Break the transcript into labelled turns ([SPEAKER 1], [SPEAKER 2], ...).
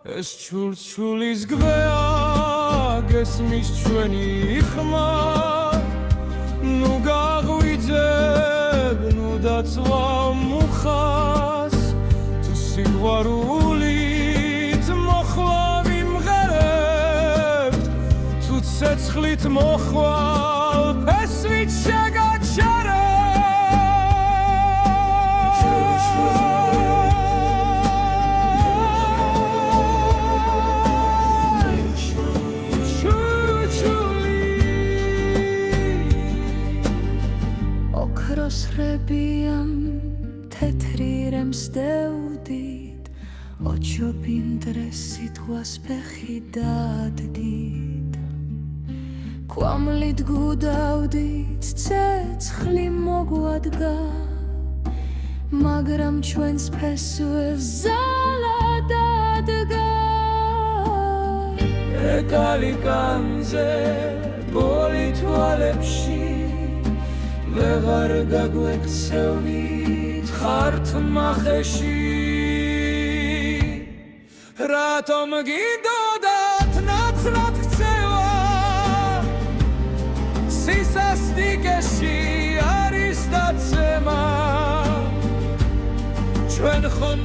[SPEAKER 1] ეს ჩურჩულის გვეა გესმის ჩვენი ხმა ნუ გაღვიძებ ნუ დაწვა მუხას თუ სიყვარულით მოხლა ვიმღერებთ თუ ცეცხლით მოხვალ ფესვით შეგაჩერებ
[SPEAKER 2] Rosrebiam tetrirem steudit ocho pindresit was pechidadit Quamlit gudaudit tsetzchli mogwadga Magram chwens pesuev zaladadga
[SPEAKER 1] Ekalikanze bolit valepshi ვეღარ გაგვექცევით ხართ მახეში რატომ გინდოდათ ნაცვლად ქცევა სისასტიკეში არის დაცემა ჩვენ ხომ